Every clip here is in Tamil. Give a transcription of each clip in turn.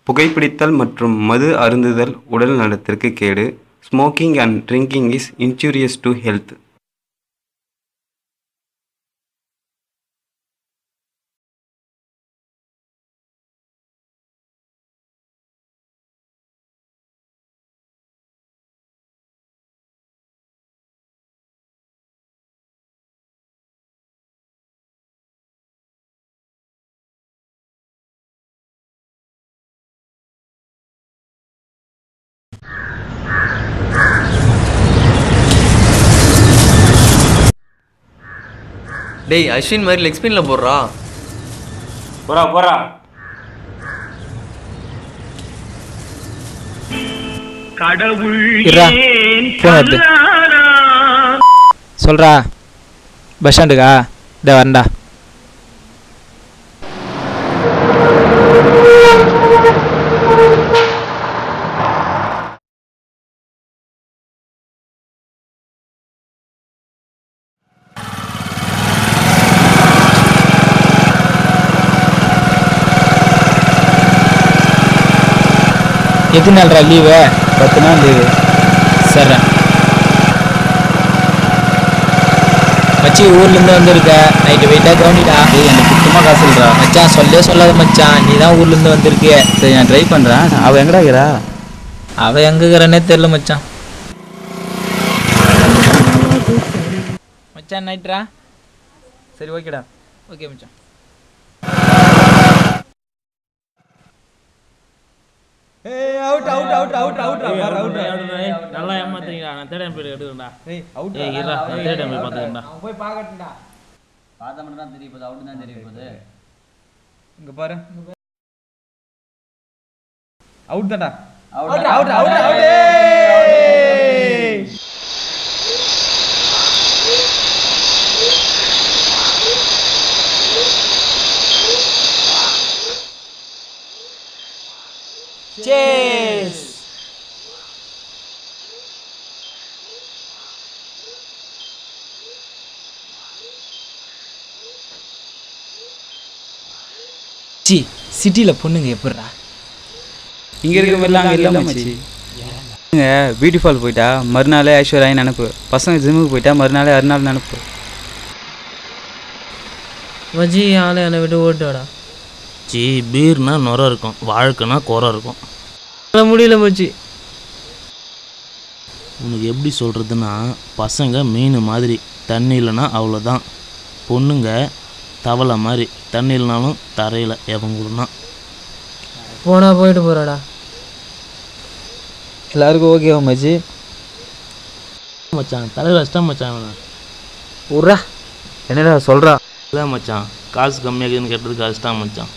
புகைப்பிடித்தல் மற்றும் மது அருந்துதல் உடல் நலத்திற்கு கேடு. Smoking and drinking is injurious to health. டேய் அஸ்வின் மாதிரி லெக் ஸ்பின்ல போடுறா. போறா சொல்றா. பஸ் ஸ்டாண்டுக்கா? இதை வரண்டா. எத்தனை நாள்ரா லீவு? 10 நாள் லீவு. சரி மச்சி, ஊர்லேருந்து வந்திருக்க. நைட்டு வெயிட்டாக கவனிடா. எனக்கு சுத்தமாக காசு இல்லைடா மச்சான். சொல்லாத மச்சான், நீ தான் ஊர்லேருந்து வந்திருக்கிய. சரி, நான் ட்ரை பண்ணுறேன். அவள் எங்கடா இருக்கிறா? அவள் எங்கே இருக்கிறனே தெரில மச்சான். மச்சான் நைட்ரா? சரி, ஓகேடா. ஓகே மச்சான். நல்லா ஏமாத்துறீங்களா? நான் தேட போய் எடுக்கிறேன்டா. நான் தேட போய் பார்த்துக்கிறேன்டா. போய் பார்க்கட்டும்டா. பார்த்தா மட்டும் தான் தெரிய போகுது, அவுட் தான் தெரிய போகுது. இங்கே பாரு, அவுட் தான்டா. Cheers. சி சிட்டியில் பொண்ணுங்க எப்படிரா? இங்கே இருக்க மாதிரிலாம் அங்கே இல்லை மச்சி. பியூட்டி ஃபால் போயிட்டா மறுநாளே ஐஸ்வர்யா நினப்பு. பசங்க ஜிம்முக்கு போயிட்டா மறுநாளே அறுநாள் நினப்பு. மச்சி ஆளை என்னை விட்டு ஓட்டுவாடா. சி பீர்னா நுர இருக்கும், வாழ்க்கைனா குறை இருக்கும். முடியல மச்சி. உனக்கு எப்படி சொல்கிறதுன்னா, பசங்க மீன் மாதிரி, தண்ணி இல்லைன்னா அவ்வளோதான். பொண்ணுங்க தவளை மாதிரி, தண்ணி இல்லைனாலும் தரையில் எவங்களுன்னா போனால் போயிட்டு போகிறாடா. எல்லாருக்கும் ஓகேவா மச்சி? மச்சான் தலையில் கஷ்டம் மச்சான். உர்றா, என்னடா சொல்கிறா? இல்லை மச்சான், காசு கம்மியாகுதுன்னு கேட்டதுக்கு கஷ்டம் மச்சான்.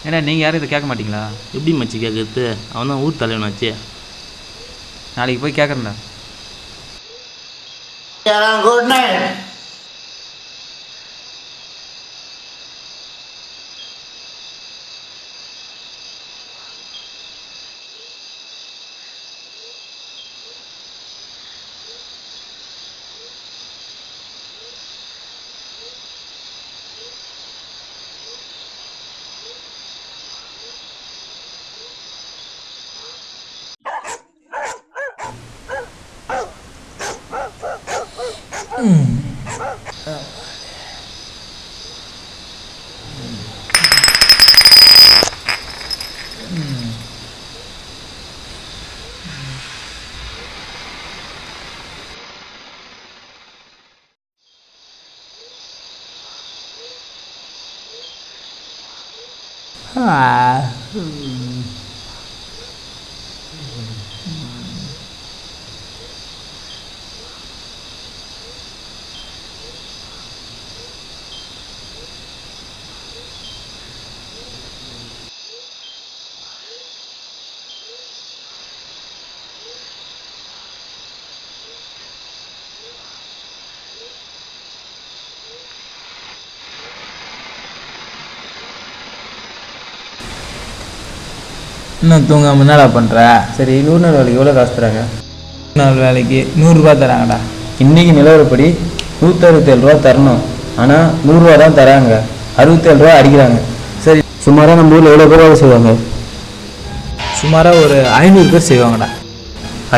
ஏன்னா நீங்கள் யாரும் இதை கேட்க மாட்டீங்களா? எப்படி மச்சி கேட்குறது? அவன் தான் ஊர் தலைவனாச்சே. நாளைக்கு போய் கேட்குறேன்டா. Good night. இன்னும் தூங்காமல் என்னடா பண்ணுற? சரி, 100 நாள் வேலைக்கு எவ்வளோ காசு தராங்க? 100 நாள் வேலைக்கு 100 ரூபா தராங்கடா. இன்றைக்கி நிலவரப்படி 167 ரூபா தரணும். ஆனால் 100 ரூபா தான் தராங்க. 67 ரூபா அடிக்கிறாங்க. சரி சுமாராக நம்ம ஊரில் எவ்வளோ பேர் வேலை செய்வாங்க? சுமாராக ஒரு 500 பேர் செய்வாங்கடா.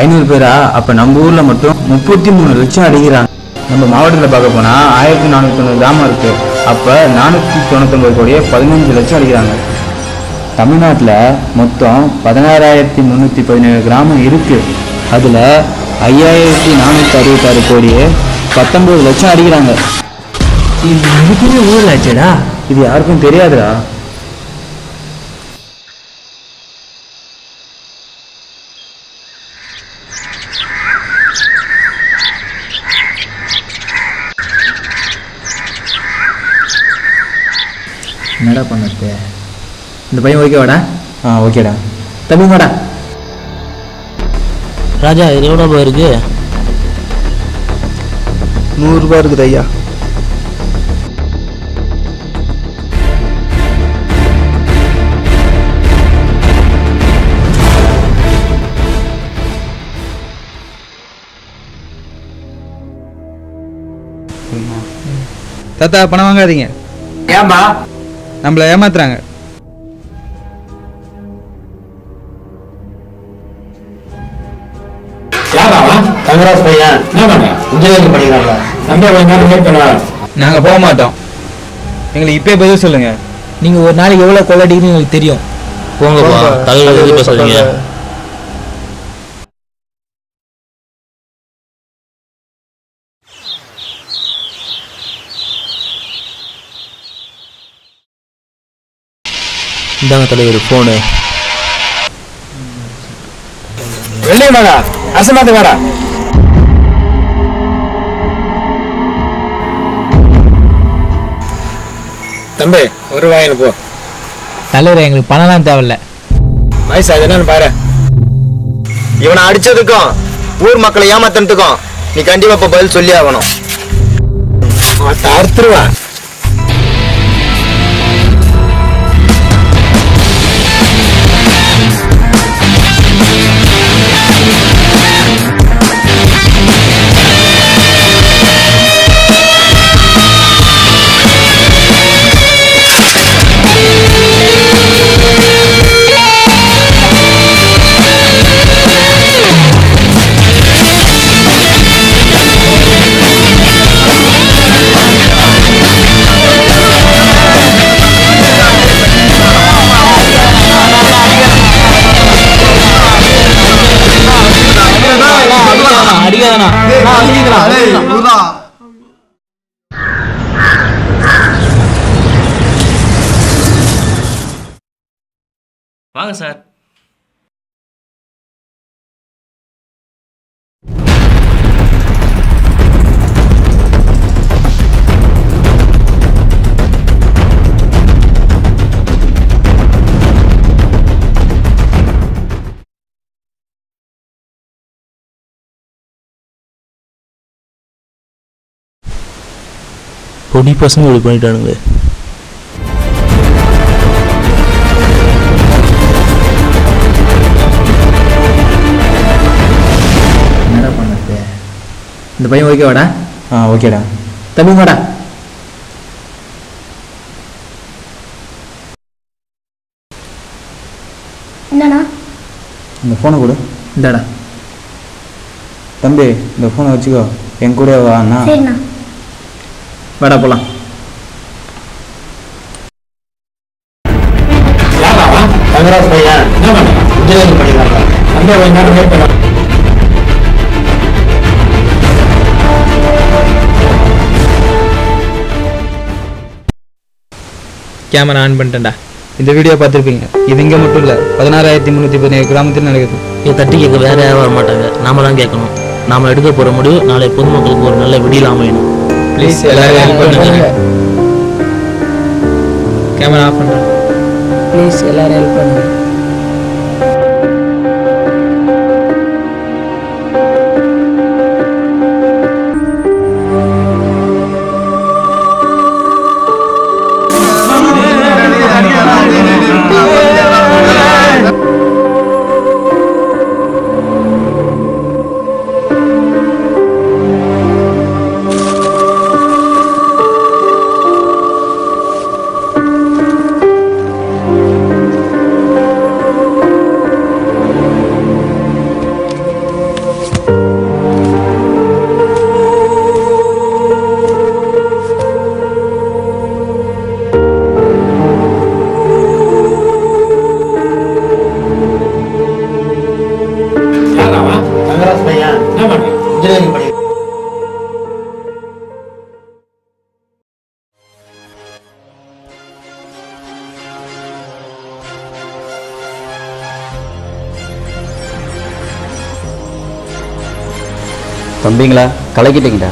500 பேரா? அப்போ நம்ம ஊரில் மட்டும் 33 லட்சம் அடிக்கிறாங்க. நம்ம மாவட்டத்தில் பார்க்க போனால் 1490 கிராமம் இருக்குது. அப்போ 499 கோடியே 15 லட்சம் அடிக்கிறாங்க. தமிழ்நாட்டில் மொத்தம் 16,317 கிராமம் இருக்குது. அதில் 5,466 கோடியே 19 லட்சம் அடிக்கிறாங்க. இது எனக்குமே ஊரில் ஆச்சுடா. இது யாருக்கும் தெரியாதுடா. என்னடா பண்ணது? இந்த பையன் ஓகேவாடா? ஓகேடா. தம்பி வாடா. ராஜா இது எவ்வளோ இருக்கு? 100 ரூபா இருக்குது ஐயா. தாத்தா பணம் வாங்காதீங்க. ஏன்பா? நம்மளை ஏமாத்துறாங்க. நாங்க போக மாட்டோம். எங்களுக்கு இப்பயே பதில் சொல்லுங்க. நீங்க ஒரு நாளைக்கு எவ்வளவு கொள்ளடிக்குன்னு எங்களுக்கு தெரியும். போங்கப்பா, தலைவர் எது பேசுறீங்க? இந்தாங்க தலைவர் போனு. வெள்ளை வாடா, அசமாத வாடா. தம்பி ஒரு வாயில போ. தலைவர் எங்களுக்கு பணம்லாம் தேவையில்ல. வயசு அது என்னன்னு பாரு. இவனை அடிச்சதுக்கும் ஊர் மக்களை ஏமாத்தினதுக்கும் நீ கண்டிப்பா இப்ப பதில் சொல்லி ஆகணும். அறுத்துருவா. வாங்க சார். பொடி பசங்க இப்படி பண்ணிட்டானுங்க. என்னடா பண்ணது? இந்த பையன் ஓகேவாடா? ஓகேடா. தம்பி வாடா. என்னண்ணா? இந்த ஃபோனை கொடு. இந்தாடா. தம்பி இந்த ஃபோனை வச்சுக்கோ. என் கூட வா அண்ணா. சரிண்ணா. வாடா போலாம். தங்கராஜ் பையன் என்ன பண்ண? இன்ஜினியரிங் படிக்கிறாங்க. அந்த ஒரு நேரம் வெயிட் பண்ண. கேமரா ஆன் பண்ணிட்டேன்டா. இந்த வீடியோ பார்த்துருப்பீங்க. இது இங்கே மட்டும் இல்லை, 16,317 கிராமத்தில் நடக்குது. இதை தட்டி கேட்க வேற யாரும் வர மாட்டாங்க. நாம தான் கேட்கணும். நாம எடுக்க போற முடிவு நாளை பொதுமக்களுக்கு ஒரு நல்ல விடியல் அமையணும். ப்ளீஸ் எல்லாரும் ஹெல்ப் பண்ணுங்க. கேமரா ஆஃப் பண்ணுறேன். ப்ளீஸ் எல்லாரும் ஹெல்ப் பண்ணுங்க. தம்பிங்களா கலக்கிட்டீங்கடா.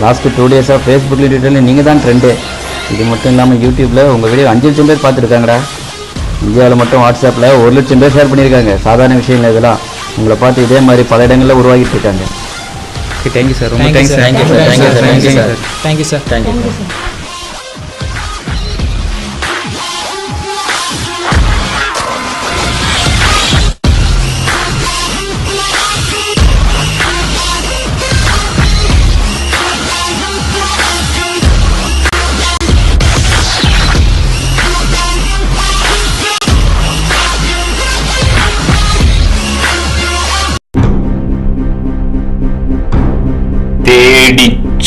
லாஸ்ட்டு 2 டேஸாக ஃபேஸ்புக்கில் ட்விட்டரில் நீங்கள் தான் ட்ரெண்டு. இது மட்டும் இல்லாமல் யூடியூப்பில் உங்கள் வீடியோ 5 லட்சம் பேர் பார்த்துருக்காங்கடா. இந்தியாவில் மட்டும் வாட்ஸ்அப்பில் 1 லட்சம் பேர் ஷேர் பண்ணியிருக்காங்க. சாதாரண விஷயம் இல்லை இதெல்லாம். உங்களை பார்த்து இதே மாதிரி பல இடங்களில் உருவாகிட்டு இருக்காங்க. தேங்க்யூ சார், ரொம்ப தேங்க்ஸ் சார். Thank you sir.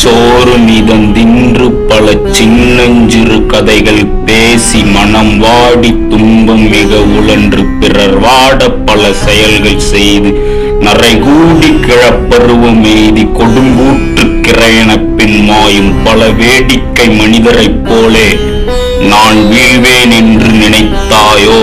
சோறு மிதந்தின்று பல சின்னஞ்சிறு கதைகள் பேசி மனம் வாடி துன்பம் மிக உழன்று பிறர் வாட பல செயல்கள் செய்து நரை கூடி கிழப்பருவம் எய்தி கொடுங்கூற்று கிரையன பின்மாயும் பல வேடிக்கை மனிதரைப் போலே நான் வீழ்வேன் என்று நினைத்தாயோ?